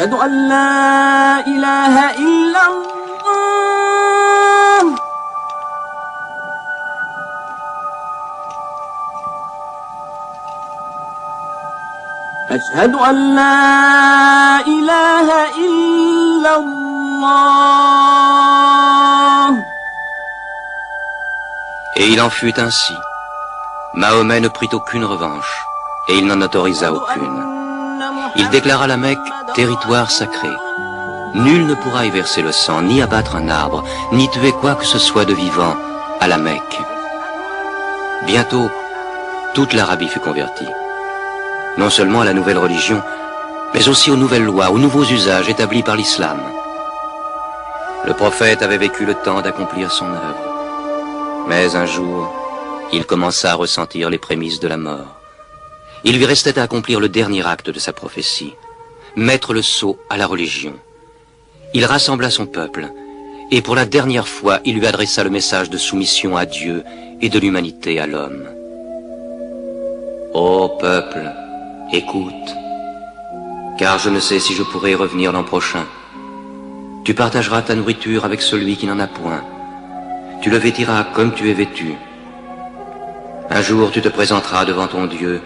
أشهد أن لا إله إلا الله أشهد أن لا إله إلا الله. Et il en fut ainsi. Mahomet ne prit aucune revanche, et il n'en autorisa aucune. Il déclara la Mecque territoire sacré. Nul ne pourra y verser le sang, ni abattre un arbre, ni tuer quoi que ce soit de vivant à la Mecque. Bientôt, toute l'Arabie fut convertie. Non seulement à la nouvelle religion, mais aussi aux nouvelles lois, aux nouveaux usages établis par l'islam. Le prophète avait vécu le temps d'accomplir son œuvre. Mais un jour, il commença à ressentir les prémices de la mort. Il lui restait à accomplir le dernier acte de sa prophétie, mettre le sceau à la religion. Il rassembla son peuple, et pour la dernière fois, il lui adressa le message de soumission à Dieu et de l'humanité à l'homme. Ô peuple, écoute, car je ne sais si je pourrai revenir l'an prochain. Tu partageras ta nourriture avec celui qui n'en a point. Tu le vêtiras comme tu es vêtu. Un jour tu te présenteras devant ton Dieu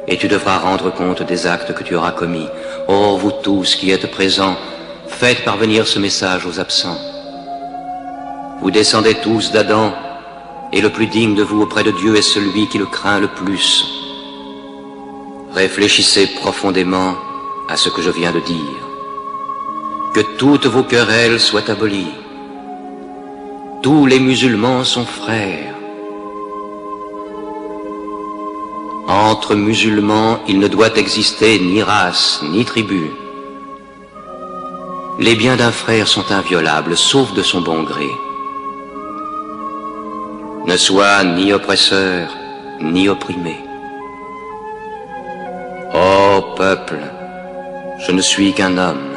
et tu devras rendre compte des actes que tu auras commis. Ô vous tous qui êtes présents, faites parvenir ce message aux absents. Vous descendez tous d'Adam, et le plus digne de vous auprès de Dieu est celui qui le craint le plus. Réfléchissez profondément à ce que je viens de dire. Que toutes vos querelles soient abolies. Tous les musulmans sont frères. Entre musulmans, il ne doit exister ni race, ni tribu. Les biens d'un frère sont inviolables, sauf de son bon gré. Ne sois ni oppresseur, ni opprimé. Ô peuple, je ne suis qu'un homme.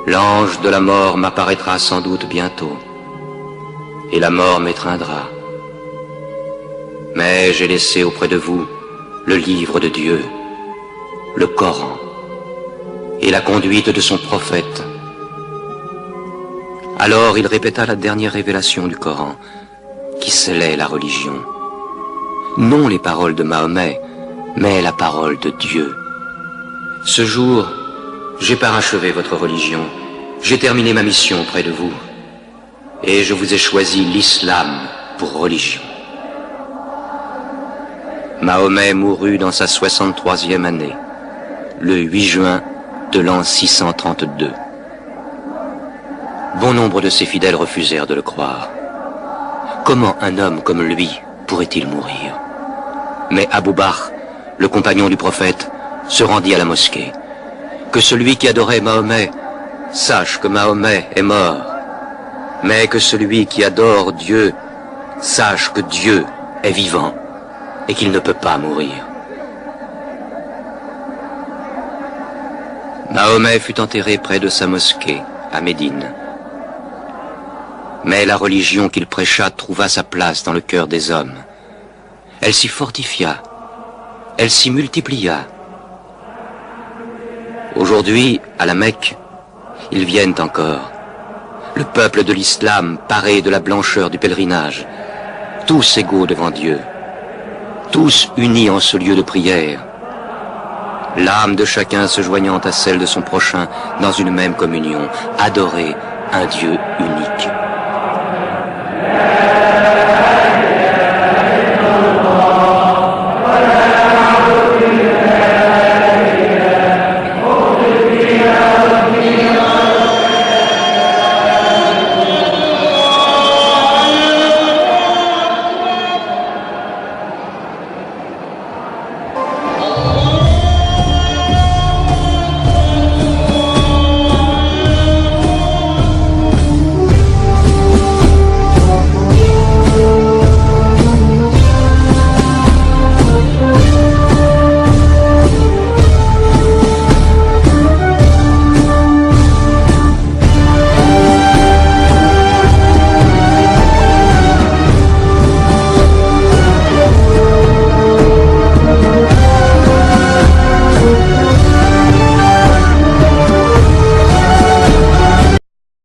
L'ange de la mort m'apparaîtra sans doute bientôt, et la mort m'étreindra. Mais j'ai laissé auprès de vous le livre de Dieu, le Coran, et la conduite de son prophète. Alors il répéta la dernière révélation du Coran, qui scellait la religion. Non les paroles de Mahomet, mais la parole de Dieu. Ce jour, j'ai parachevé votre religion, j'ai terminé ma mission auprès de vous, et je vous ai choisi l'islam pour religion. Mahomet mourut dans sa 63e année, le 8 juin de l'an 632. Bon nombre de ses fidèles refusèrent de le croire. Comment un homme comme lui pourrait-il mourir? Mais Abou Bakr, le compagnon du prophète, se rendit à la mosquée. Que celui qui adorait Mahomet sache que Mahomet est mort, mais que celui qui adore Dieu sache que Dieu est vivant et qu'il ne peut pas mourir. Mahomet fut enterré près de sa mosquée, à Médine. Mais la religion qu'il prêcha trouva sa place dans le cœur des hommes. Elle s'y fortifia, elle s'y multiplia. Aujourd'hui, à la Mecque, ils viennent encore. Le peuple de l'islam paré de la blancheur du pèlerinage, tous égaux devant Dieu, tous unis en ce lieu de prière, l'âme de chacun se joignant à celle de son prochain dans une même communion, adorer un Dieu unique.